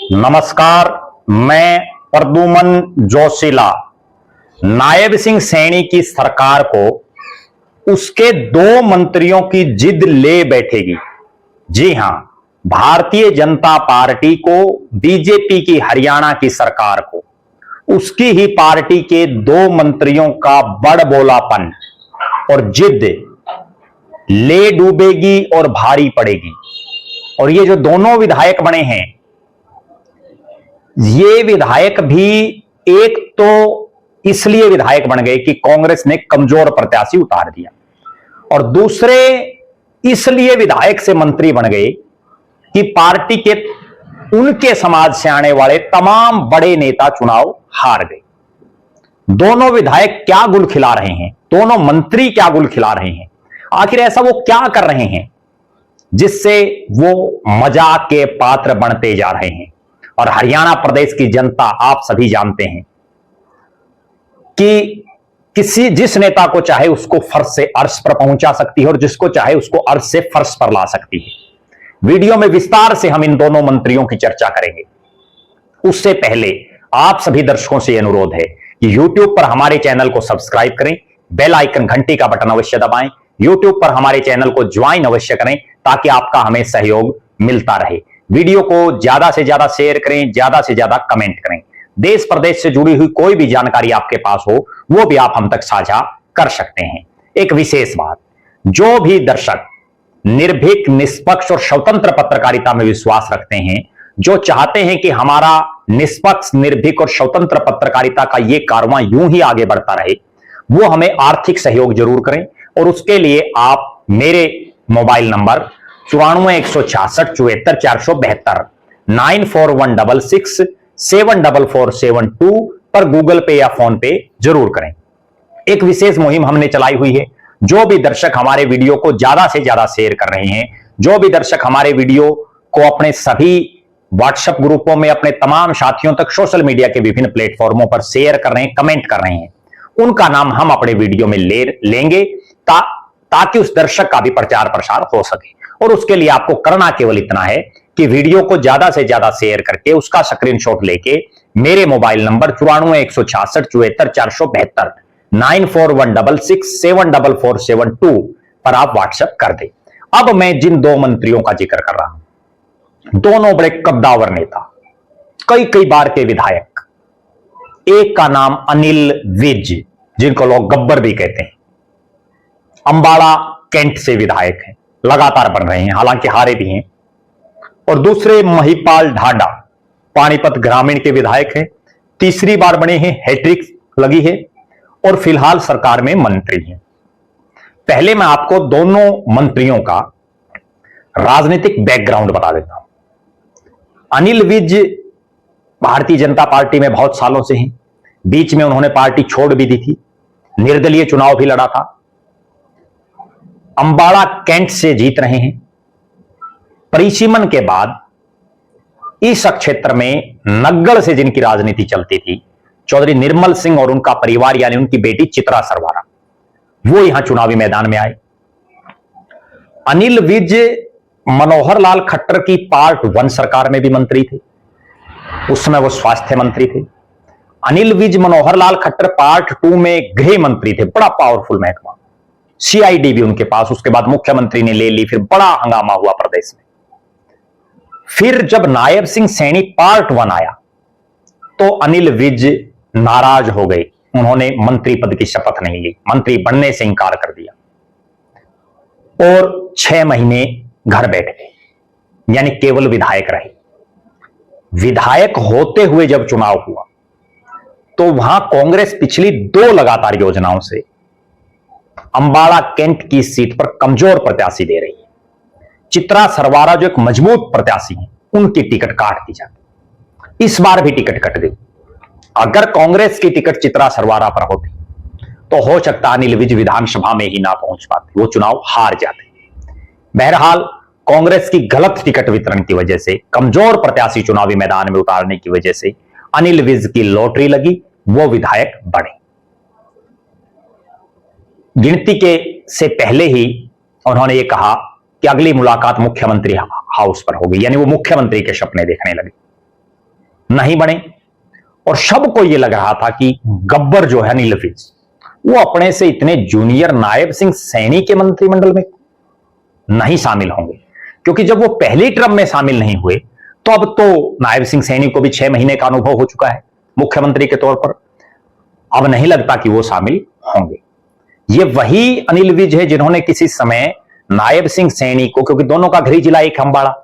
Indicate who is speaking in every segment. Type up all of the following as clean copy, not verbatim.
Speaker 1: नमस्कार, मैं प्रद्युमन जोशीला। नायब सिंह सैनी की सरकार को उसके दो मंत्रियों की जिद ले बैठेगी। जी हां, भारतीय जनता पार्टी को, बीजेपी की हरियाणा की सरकार को उसकी ही पार्टी के दो मंत्रियों का बड़बोलापन और जिद ले डूबेगी और भारी पड़ेगी। और ये जो दोनों विधायक बने हैं, ये विधायक भी एक तो इसलिए विधायक बन गए कि कांग्रेस ने कमजोर प्रत्याशी उतार दिया, और दूसरे इसलिए विधायक से मंत्री बन गए कि पार्टी के उनके समाज से आने वाले तमाम बड़े नेता चुनाव हार गए। दोनों विधायक क्या गुल खिला रहे हैं, दोनों मंत्री क्या गुल खिला रहे हैं, आखिर ऐसा वो क्या कर रहे हैं जिससे वो मजाक के पात्र बनते जा रहे हैं। और हरियाणा प्रदेश की जनता, आप सभी जानते हैं कि जिस नेता को चाहे उसको फर्श से अर्श पर पहुंचा सकती है और जिसको चाहे उसको अर्श से फर्श पर ला सकती है। वीडियो में विस्तार से हम इन दोनों मंत्रियों की चर्चा करेंगे। उससे पहले आप सभी दर्शकों से अनुरोध है कि YouTube पर हमारे चैनल को सब्सक्राइब करें, बेल आइकन घंटी का बटन अवश्य दबाएं, YouTube पर हमारे चैनल को ज्वाइन अवश्य करें ताकि आपका हमें सहयोग मिलता रहे। वीडियो को ज्यादा से ज्यादा शेयर करें, ज्यादा से ज्यादा कमेंट करें। देश प्रदेश से जुड़ी हुई कोई भी जानकारी आपके पास हो वो भी आप हम तक साझा कर सकते हैं। एक विशेष बात, जो भी दर्शक निर्भीक, निष्पक्ष और स्वतंत्र पत्रकारिता में विश्वास रखते हैं, जो चाहते हैं कि हमारा निष्पक्ष, निर्भीक और स्वतंत्र पत्रकारिता का ये कारवां यूं ही आगे बढ़ता रहे, वो हमें आर्थिक सहयोग जरूर करें। और उसके लिए आप मेरे मोबाइल नंबर 9416674472 9416674472 पर गूगल पे या फोन पे जरूर करें। एक विशेष मुहिम हमने चलाई हुई है। जो भी दर्शक हमारे वीडियो को ज्यादा से ज्यादा शेयर कर रहे हैं, जो भी दर्शक हमारे वीडियो को अपने सभी व्हाट्सएप ग्रुपों में, अपने तमाम साथियों तक, सोशल मीडिया के विभिन्न प्लेटफॉर्मों पर शेयर कर रहे हैं, कमेंट कर रहे हैं, उनका नाम हम अपने वीडियो में लेंगे ताकि उस दर्शक का भी प्रचार प्रसार हो सके। और उसके लिए आपको करना केवल इतना है कि वीडियो को ज्यादा से ज्यादा शेयर करके उसका स्क्रीनशॉट लेके मेरे मोबाइल नंबर 9416674472 9416674472 पर आप व्हाट्सएप कर दें। अब मैं जिन दो मंत्रियों का जिक्र कर रहा हूं, दोनों बड़े कद्दावर नेता, कई बार के विधायक। एक का नाम अनिल विज, जिनको लोग गब्बर भी कहते हैं, अंबाला कैंट से विधायक हैं, लगातार बन रहे हैं, हालांकि हारे भी हैं। और दूसरे महिपाल ढाडा, पानीपत ग्रामीण के विधायक हैं, तीसरी बार बने हैं, हैट्रिक लगी है और फिलहाल सरकार में मंत्री हैं। पहले मैं आपको दोनों मंत्रियों का राजनीतिक बैकग्राउंड बता देता हूं। अनिल विज भारतीय जनता पार्टी में बहुत सालों से हैं, बीच में उन्होंने पार्टी छोड़ भी दी थी, निर्दलीय चुनाव भी लड़ा था, अंबाला कैंट से जीत रहे हैं। परिसीमन के बाद इस क्षेत्र में नग्गड़ से जिनकी राजनीति चलती थी, चौधरी निर्मल सिंह और उनका परिवार, यानी उनकी बेटी चित्रा सरवारा, वो यहां चुनावी मैदान में आए। अनिल विज मनोहर लाल खट्टर की पार्ट 1 सरकार में भी मंत्री थे, उसमें वो स्वास्थ्य मंत्री थे। अनिल विज मनोहर लाल खट्टर पार्ट 2 में गृह मंत्री थे, बड़ा पावरफुल महकमा, सीआईडी भी उनके पास, उसके बाद मुख्यमंत्री ने ले ली, फिर बड़ा हंगामा हुआ प्रदेश में। फिर जब नायब सिंह सैनी पार्ट 1 आया तो अनिल विज नाराज हो गए, उन्होंने मंत्री पद की शपथ नहीं ली, मंत्री बनने से इंकार कर दिया और 6 महीने घर बैठ गए, यानी केवल विधायक रहे। विधायक होते हुए जब चुनाव हुआ तो वहां कांग्रेस पिछली 2 लगातार योजनाओं से अंबाला कैंट की सीट पर कमजोर प्रत्याशी दे रही है। चित्रा सरवारा जो एक मजबूत प्रत्याशी है, उनकी टिकट काट दी जाती। इस बार भी टिकट कट गई। अगर कांग्रेस की टिकट चित्रा सरवारा पर होती तो हो सकता अनिल विज विधानसभा में ही ना पहुंच पाते, वो चुनाव हार जाते। बहरहाल कांग्रेस की गलत टिकट वितरण की वजह से, कमजोर प्रत्याशी चुनावी मैदान में उतारने की वजह से अनिल विज की लॉटरी लगी, वो विधायक बने। गिनती के से पहले ही उन्होंने ये कहा कि अगली मुलाकात मुख्यमंत्री हाउस पर होगी, यानी वो मुख्यमंत्री के सपने देखने लगे। नहीं बने और सबको यह लग रहा था कि गब्बर जो है अनिल विज, वो अपने से इतने जूनियर नायब सिंह सैनी के मंत्रिमंडल में नहीं शामिल होंगे, क्योंकि जब वो पहली टर्म में शामिल नहीं हुए तो अब तो नायब सिंह सैनी को भी 6 महीने का अनुभव हो चुका है मुख्यमंत्री के तौर पर, अब नहीं लगता कि वो शामिल होंगे। ये वही अनिल विज है जिन्होंने किसी समय नायब सिंह सैनी को, क्योंकि दोनों का गृह जिला एक अंबाड़ा,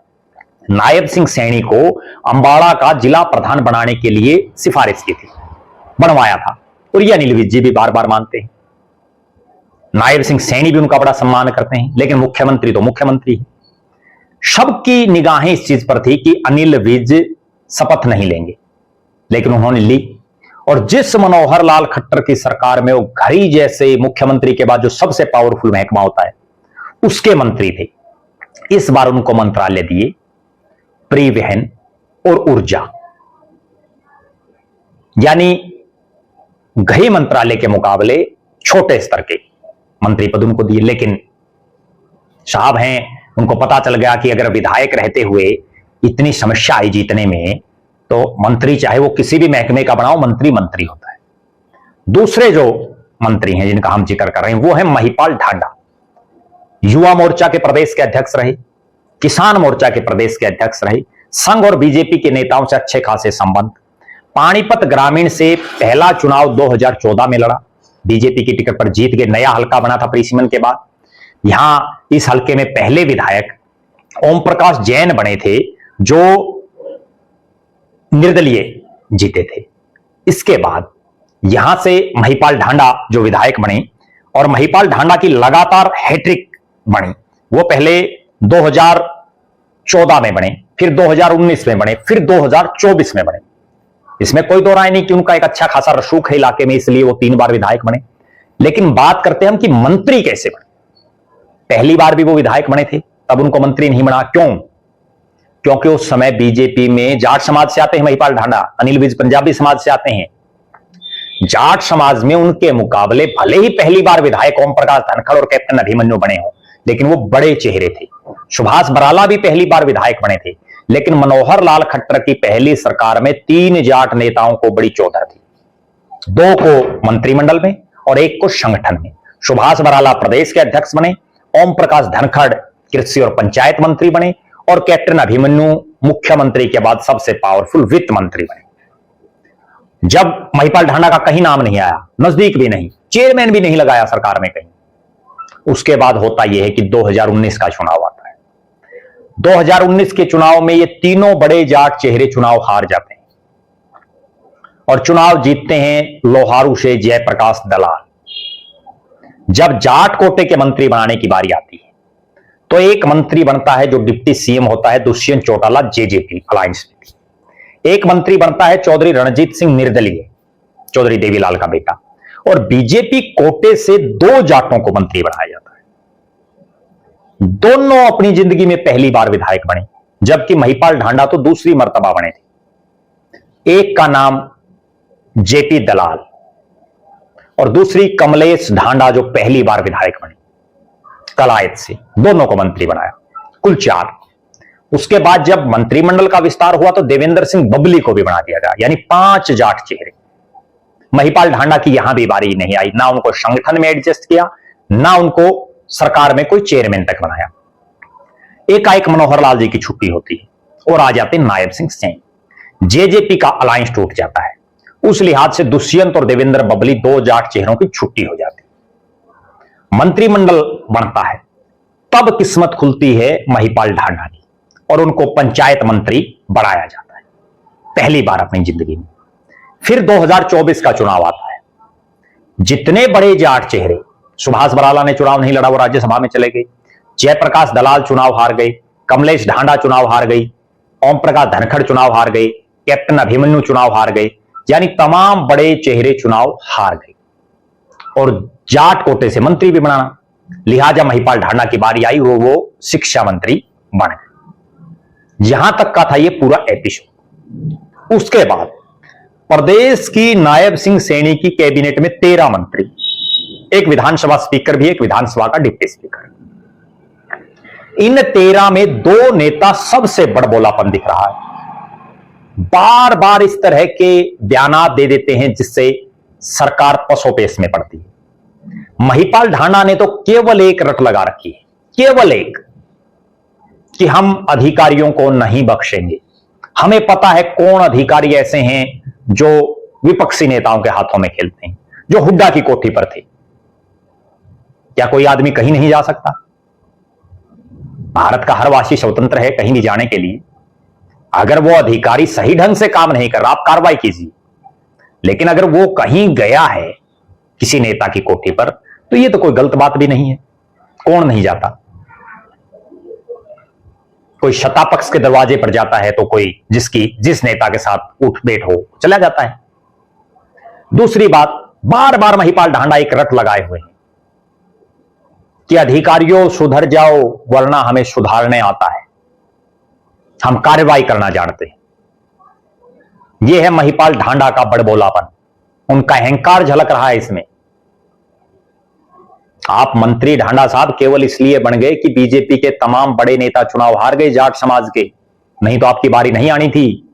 Speaker 1: नायब सिंह सैनी को अंबाड़ा का जिला प्रधान बनाने के लिए सिफारिश की थी, बनवाया था, और ये अनिल विज जी भी बार बार मानते हैं। नायब सिंह सैनी भी उनका बड़ा सम्मान करते हैं, लेकिन मुख्यमंत्री तो मुख्यमंत्री है। सबकी निगाहें इस चीज पर थी कि अनिल विज शपथ नहीं लेंगे, लेकिन उन्होंने ली, और जिस मनोहर लाल खट्टर की सरकार में वो घड़ी जैसे मुख्यमंत्री के बाद जो सबसे पावरफुल महकमा होता है उसके मंत्री थे, इस बार उनको मंत्रालय दिए परिवहन और ऊर्जा, यानी गृह मंत्रालय के मुकाबले छोटे स्तर के मंत्री पद उनको दिए। लेकिन साहब हैं, उनको पता चल गया कि अगर विधायक रहते हुए इतनी समस्या आई जीतने में, तो मंत्री चाहे वो किसी भी महकमे का बनाओ, मंत्री मंत्री होता है। दूसरे जो मंत्री हैं जिनका हम जिक्र कर रहे हैं वो है महिपाल ढांडा, युवा मोर्चा के प्रदेश के अध्यक्ष रहे, किसान मोर्चा के प्रदेश के अध्यक्ष रहे, संघ और बीजेपी के नेताओं से अच्छे खासे संबंध। पानीपत ग्रामीण से पहला चुनाव 2014 में लड़ा, बीजेपी की टिकट पर जीत गए, नया हल्का बना था परिसीमन के बाद। यहां इस हल्के में पहले विधायक ओम प्रकाश जैन बने थे जो निर्दलीय जीते थे। इसके बाद यहां से महिपाल ढांडा जो विधायक बने, और महिपाल ढांडा की लगातार हैट्रिक बनी, वो पहले 2014 में बने, फिर 2019 में बने, फिर 2024 में बने। इसमें कोई दो राय नहीं कि उनका एक अच्छा खासा रसूख है इलाके में, इसलिए वो 3 बार विधायक बने। लेकिन बात करते हैं हम कि मंत्री कैसे बने। पहली बार भी वो विधायक बने थे, तब उनको मंत्री नहीं बना। क्यों? क्योंकि उस समय बीजेपी में जाट समाज से आते हैं महिपाल ढांडा, अनिल विज पंजाबी समाज से आते हैं। जाट समाज में उनके मुकाबले भले ही पहली बार विधायक ओम प्रकाश धनखड़ और कैप्टन अभिमन्यु बने हों, लेकिन वो बड़े चेहरे थे। सुभाष बराला भी पहली बार विधायक बने थे, लेकिन मनोहर लाल खट्टर की पहली सरकार में 3 जाट नेताओं को बड़ी चौधर थी, 2 को मंत्रिमंडल में और 1 को संगठन में। सुभाष बराला प्रदेश के अध्यक्ष बने, ओम प्रकाश धनखड़ कृषि और पंचायत मंत्री बने, और कैप्टन अभिमन्यु मुख्यमंत्री के बाद सबसे पावरफुल वित्त मंत्री बने। जब महिपाल ढांडा का कहीं नाम नहीं आया, नजदीक भी नहीं, चेयरमैन भी नहीं लगाया सरकार में कहीं। उसके बाद होता यह है कि 2019 का चुनाव आता है। 2019 के चुनाव में ये तीनों बड़े जाट चेहरे चुनाव हार जाते हैं और चुनाव जीतते हैं लोहारू से जयप्रकाश दलाल। जब जाट कोटे के मंत्री बनाने की बारी आती है तो एक मंत्री बनता है जो डिप्टी सीएम होता है, दुष्यंत चौटाला जेजेपी अलायंस में। एक मंत्री बनता है चौधरी रणजीत सिंह निर्दलीय, चौधरी देवीलाल का बेटा, और बीजेपी कोटे से 2 जाटों को मंत्री बनाया जाता है। दोनों अपनी जिंदगी में पहली बार विधायक बने, जबकि महिपाल ढांडा तो दूसरी मर्तबा बने थे। एक का नाम जेपी दलाल और दूसरी कमलेश ढांडा जो पहली बार विधायक बने कलायत से, दोनों को मंत्री बनाया, कुल 4। उसके बाद जब मंत्रिमंडल का विस्तार हुआ तो देवेंद्र सिंह बबली को भी बना दिया गया, यानी 5 जाट चेहरे। महिपाल ढांडा की यहां भी बारी नहीं आई, ना उनको संगठन में एडजस्ट किया, ना उनको सरकार में कोई चेयरमैन तक बनाया। एकाएक मनोहर लाल जी की छुट्टी होती है और आ जाते नायब सिंह सैनी। जेजेपी का अलायंस टूट जाता है। उस लिहाज से दुष्यंत और देवेंद्र बबली 2 जाट चेहरों की छुट्टी हो जाती है। मंत्रिमंडल बनता है, तब किस्मत खुलती है महिपाल ढांडा की और उनको पंचायत मंत्री बनाया जाता है पहली बार अपनी जिंदगी में। फिर 2024 का चुनाव आता है। जितने बड़े जाट चेहरे, सुभाष बराला ने चुनाव नहीं लड़ा, वो राज्यसभा में चले गए। जयप्रकाश दलाल चुनाव हार गए, कमलेश ढांडा चुनाव हार गई, ओम प्रकाश धनखड़ चुनाव हार गए, कैप्टन अभिमन्यु चुनाव हार गए, यानी तमाम बड़े चेहरे चुनाव हार गए और जाट कोटे से मंत्री भी बनाना। लिहाजा महिपाल ढांडा की बारी आई, वो शिक्षा मंत्री बन गए। यहां तक का था ये पूरा एपिसोड। उसके बाद प्रदेश की नायब सिंह सैनी की कैबिनेट में 13 मंत्री, एक विधानसभा स्पीकर भी, एक विधानसभा का डिप्टी स्पीकर। इन 13 में 2 नेता सबसे बड़बोलापन दिख रहा है। बार बार इस तरह के बयानात दे देते हैं जिससे सरकार पसोपेश में पड़ती है। महिपाल ढांडा ने तो केवल एक रट लगा रखी है, केवल एक, कि हम अधिकारियों को नहीं बख्शेंगे। हमें पता है कौन अधिकारी ऐसे हैं जो विपक्षी नेताओं के हाथों में खेलते हैं, जो हुड्डा की कोठी पर थे। क्या कोई आदमी कहीं नहीं जा सकता? भारत का हर वासी स्वतंत्र है कहीं भी जाने के लिए। अगर वो अधिकारी सही ढंग से काम नहीं कर रहा, आप कार्रवाई कीजिए, लेकिन अगर वो कहीं गया है किसी नेता की कोठी पर, तो ये तो कोई गलत बात भी नहीं है। कौन नहीं जाता? कोई शतापक्ष के दरवाजे पर जाता है तो कोई जिस नेता के साथ उठ बैठ हो चला जाता है। दूसरी बात, बार बार महिपाल ढांडा एक रट लगाए हुए हैं कि अधिकारियों सुधर जाओ वरना हमें सुधारने आता है, हम कार्रवाई करना जानते हैं। यह है महिपाल ढांडा का बड़बोलापन, उनका अहंकार झलक रहा है इसमें। आप मंत्री ढांडा साहब केवल इसलिए बन गए कि बीजेपी के तमाम बड़े नेता चुनाव हार गए जाट समाज के, नहीं तो आपकी बारी नहीं आनी थी।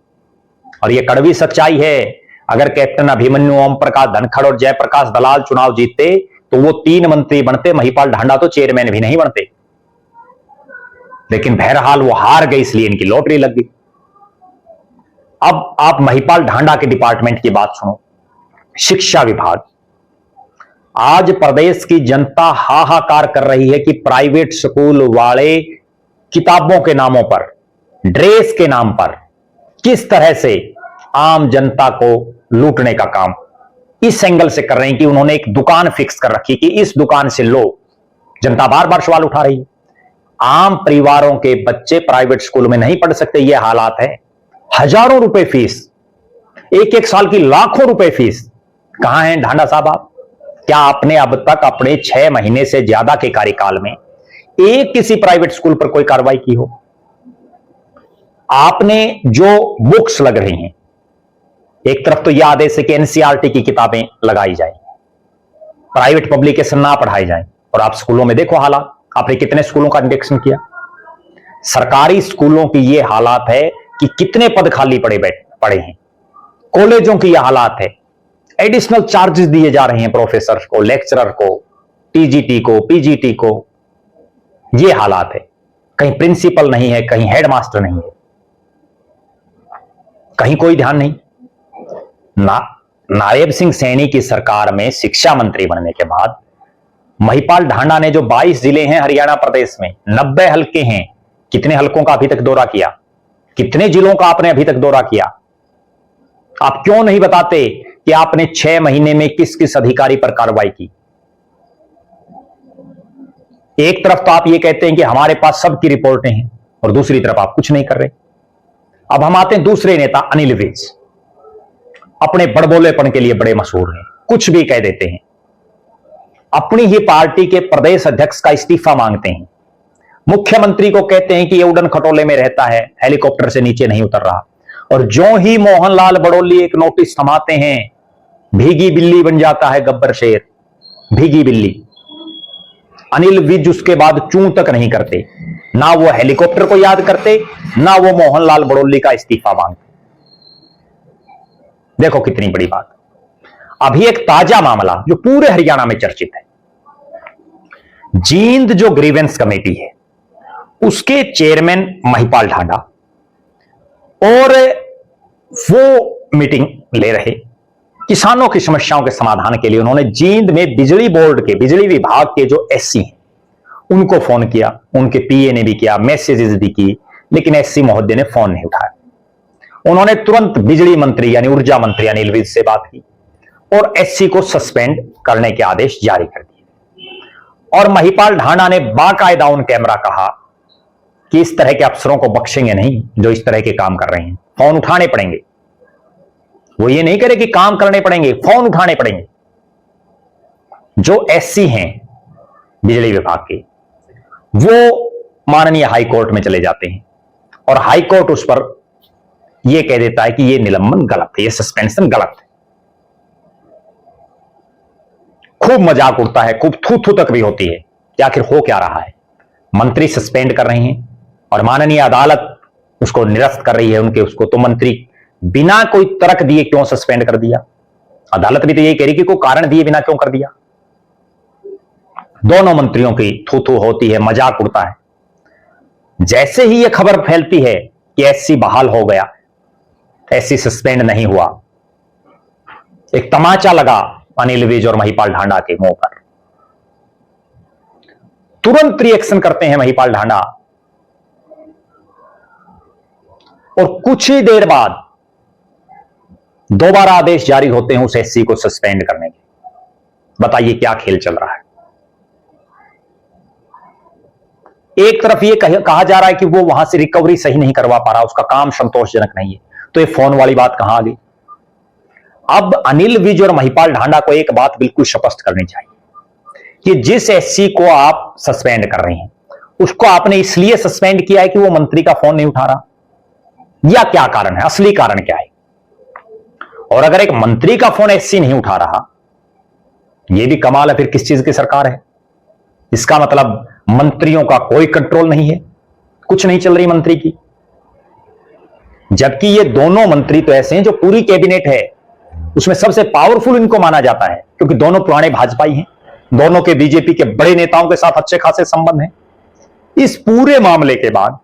Speaker 1: और यह कड़वी सच्चाई है। अगर कैप्टन अभिमन्यु, ओम प्रकाश धनखड़ और जयप्रकाश दलाल चुनाव जीतते तो वो 3 मंत्री बनते, महिपाल ढांडा तो चेयरमैन भी नहीं बनते। लेकिन बहरहाल वो हार गए, इसलिए इनकी लॉटरी लग गई। अब आप महिपाल ढांडा के डिपार्टमेंट की बात सुनो। शिक्षा विभाग, आज प्रदेश की जनता हाहाकार कर रही है कि प्राइवेट स्कूल वाले किताबों के नामों पर, ड्रेस के नाम पर किस तरह से आम जनता को लूटने का काम इस एंगल से कर रहे हैं कि उन्होंने एक दुकान फिक्स कर रखी कि इस दुकान से लो। जनता बार बार सवाल उठा रही है। आम परिवारों के बच्चे प्राइवेट स्कूल में नहीं पढ़ सकते, यह हालात है। हजारों रुपए फीस, एक साल की लाखों रुपए फीस। कहां हैं ढांडा साहब आप? क्या आपने अब तक अपने 6 महीने से ज्यादा के कार्यकाल में एक किसी प्राइवेट स्कूल पर कोई कार्रवाई की हो? आपने जो बुक्स लग रही हैं, एक तरफ तो यह आदेश है कि एनसीईआरटी की किताबें लगाई जाए, प्राइवेट पब्लिकेशन ना पढ़ाई जाए, और आप स्कूलों में देखो हालात। आपने कितने स्कूलों का निरीक्षण किया? सरकारी स्कूलों की यह हालात है कि कितने पद खाली पड़े हैं। कॉलेजों की यह हालात है, एडिशनल चार्जेस दिए जा रहे हैं प्रोफेसर को, लेक्चरर को, टीजीटी को, पीजीटी को। यह हालात है। कहीं प्रिंसिपल नहीं है, कहीं हेडमास्टर नहीं है, कहीं कोई ध्यान नहीं। नायब सिंह सैनी की सरकार में शिक्षा मंत्री बनने के बाद महिपाल ढांडा ने जो 22 जिले हैं हरियाणा प्रदेश में, 90 हलके हैं, कितने हलकों का अभी तक दौरा किया? कितने जिलों का आपने अभी तक दौरा किया? आप क्यों नहीं बताते कि आपने 6 महीने में किस किस अधिकारी पर कार्रवाई की? एक तरफ तो आप ये कहते हैं कि हमारे पास सबकी रिपोर्टें हैं, और दूसरी तरफ आप कुछ नहीं कर रहे। अब हम आते हैं दूसरे नेता अनिल विज। अपने बड़बोलेपन के लिए बड़े मशहूर हैं, कुछ भी कह देते हैं। अपनी ही पार्टी के प्रदेश अध्यक्ष का इस्तीफा मांगते हैं। मुख्यमंत्री को कहते हैं कि ये उड़न खटोले में रहता है, हेलीकॉप्टर से नीचे नहीं उतर रहा। और जो ही मोहनलाल बड़ौली एक नोटिस थमाते हैं, भीगी बिल्ली बन जाता है गब्बर शेर, भीगी बिल्ली। अनिल विज उसके बाद चूं तक नहीं करते, ना वो हेलीकॉप्टर को याद करते, ना वो मोहनलाल बड़ौली का इस्तीफा मांगते। देखो कितनी बड़ी बात। अभी एक ताजा मामला जो पूरे हरियाणा में चर्चित है, जींद जो ग्रीवेंस कमेटी है उसके चेयरमैन महिपाल ढांडा, और वो मीटिंग ले रहे किसानों की समस्याओं के समाधान के लिए। उन्होंने जींद में बिजली बोर्ड के, बिजली विभाग के जो एससी हैं उनको फोन किया, उनके पीए ने भी किया, मैसेजेस भी की, लेकिन एससी महोदय ने फोन नहीं उठाया। उन्होंने तुरंत बिजली मंत्री यानी ऊर्जा मंत्री अनिल विज से बात की और एससी को सस्पेंड करने के आदेश जारी कर दिए। और महिपाल ढांडा ने बाकायदा ऑन कैमरा कहा कि इस तरह के अफसरों को बख्शेंगे नहीं जो इस तरह के काम कर रहे हैं, फोन उठाने पड़ेंगे। वो ये नहीं करे कि काम करने पड़ेंगे, फोन उठाने पड़ेंगे। जो एससी हैं बिजली विभाग के, वो माननीय हाई कोर्ट में चले जाते हैं और हाई कोर्ट उस पर यह कह देता है कि यह निलंबन गलत है, यह सस्पेंशन गलत है। खूब मजाक उड़ता है, खूब थू थू तक भी होती है कि आखिर हो क्या रहा है। मंत्री सस्पेंड कर रहे हैं और माननीय अदालत उसको निरस्त कर रही है, उसको तो मंत्री बिना कोई तर्क दिए क्यों सस्पेंड कर दिया? अदालत भी तो यही कह रही कि कोई कारण दिए बिना क्यों कर दिया? दोनों मंत्रियों की थू थू होती है, मजाक उड़ता है। जैसे ही यह खबर फैलती है कि एससी बहाल हो गया, एससी सस्पेंड नहीं हुआ, एक तमाचा लगा अनिल विज और महिपाल ढांडा के मुंह पर। तुरंत रिएक्शन करते हैं महिपाल ढांडा और कुछ ही देर बाद दोबारा आदेश जारी होते हैं उस एससी को सस्पेंड करने के। बताइए क्या खेल चल रहा है? एक तरफ यह कहा जा रहा है कि वो वहां से रिकवरी सही नहीं करवा पा रहा, उसका काम संतोषजनक नहीं है, तो ये फोन वाली बात कहां आ गई? अब अनिल विज और महिपाल ढांडा को एक बात बिल्कुल स्पष्ट करनी चाहिए कि जिस एससी को आप सस्पेंड कर रहे हैं उसको आपने इसलिए सस्पेंड किया है कि वो मंत्री का फोन नहीं उठा रहा, या क्या कारण है? असली कारण क्या है? और अगर एक मंत्री का फोन एससी नहीं उठा रहा, यह भी कमाल है, फिर किस चीज की सरकार है? इसका मतलब मंत्रियों का कोई कंट्रोल नहीं है, कुछ नहीं चल रही मंत्री की। जबकि ये दोनों मंत्री तो ऐसे हैं जो पूरी कैबिनेट है उसमें सबसे पावरफुल इनको माना जाता है, क्योंकि दोनों पुराने भाजपाई हैं, दोनों के बीजेपी के बड़े नेताओं के साथ अच्छे खासे संबंध हैं। इस पूरे मामले के बाद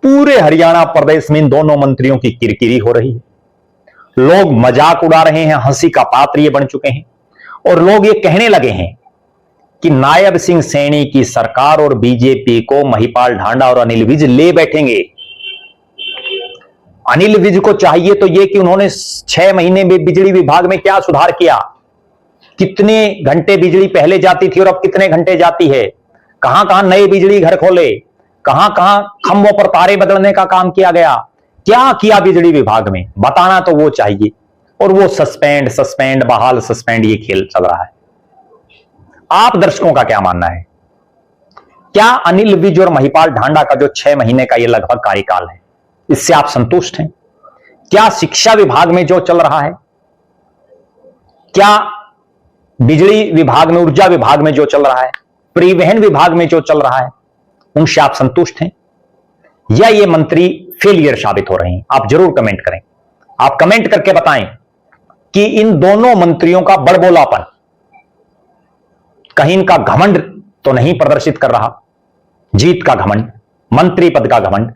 Speaker 1: पूरे हरियाणा प्रदेश में इन दोनों मंत्रियों की किरकिरी हो रही है। लोग मजाक उड़ा रहे हैं, हंसी का पात्र ये बन चुके हैं, और लोग ये कहने लगे हैं कि नायब सिंह सैनी की सरकार और बीजेपी को महिपाल ढांडा और अनिल विज ले बैठेंगे। अनिल विज को चाहिए तो यह कि उन्होंने 6 महीने में बिजली विभाग में क्या सुधार किया, कितने घंटे बिजली पहले जाती थी और अब कितने घंटे जाती है, कहां कहां नए बिजली घर खोले, कहां कहां खंभों पर तारे बदलने का काम किया गया, क्या किया बिजली विभाग में, बताना तो वो चाहिए। और वो सस्पेंड सस्पेंड बहाल सस्पेंड ये खेल चल रहा है। आप दर्शकों का क्या मानना है? क्या अनिल विज और महिपाल ढांडा का जो 6 महीने का ये लगभग कार्यकाल है, इससे आप संतुष्ट हैं? क्या शिक्षा विभाग में जो चल रहा है, क्या बिजली विभाग में, ऊर्जा विभाग में जो चल रहा है, परिवहन विभाग में जो चल रहा है, उनसे आप संतुष्ट हैं? या ये मंत्री फेलियर साबित हो रहे हैं? आप जरूर कमेंट करें। आप कमेंट करके बताएं कि इन दोनों मंत्रियों का बड़बोलापन कहीं इनका घमंड तो नहीं प्रदर्शित कर रहा, जीत का घमंड, मंत्री पद का घमंड?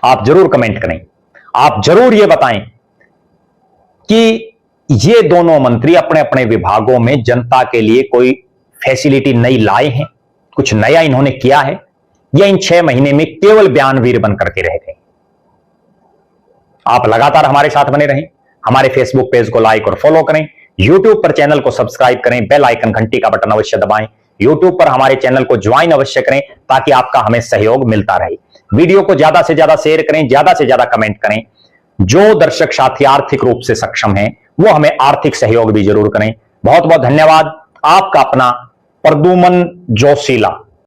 Speaker 1: आप जरूर कमेंट करें। आप जरूर यह बताएं कि ये दोनों मंत्री अपने अपने विभागों में जनता के लिए कोई फैसिलिटी नई लाए हैं, कुछ नया इन्होंने किया है, या इन 6 महीने में केवल बयानवीर बन करके रह गए? आप लगातार हमारे साथ बने रहें। हमारे फेसबुक पेज को लाइक और फॉलो करें, यूट्यूब पर चैनल को सब्सक्राइब करें, बेल आइकन घंटी का बटन अवश्य दबाएं, यूट्यूब पर हमारे चैनल को ज्वाइन अवश्य करें ताकि आपका हमें सहयोग मिलता रहे। वीडियो को ज्यादा से ज्यादा शेयर करें, ज्यादा से ज्यादा कमेंट करें। जो दर्शक साथी आर्थिक रूप से सक्षम हैं वो हमें आर्थिक सहयोग भी जरूर करें। बहुत बहुत धन्यवाद। आपका अपना प्रद्युमन जोशीला।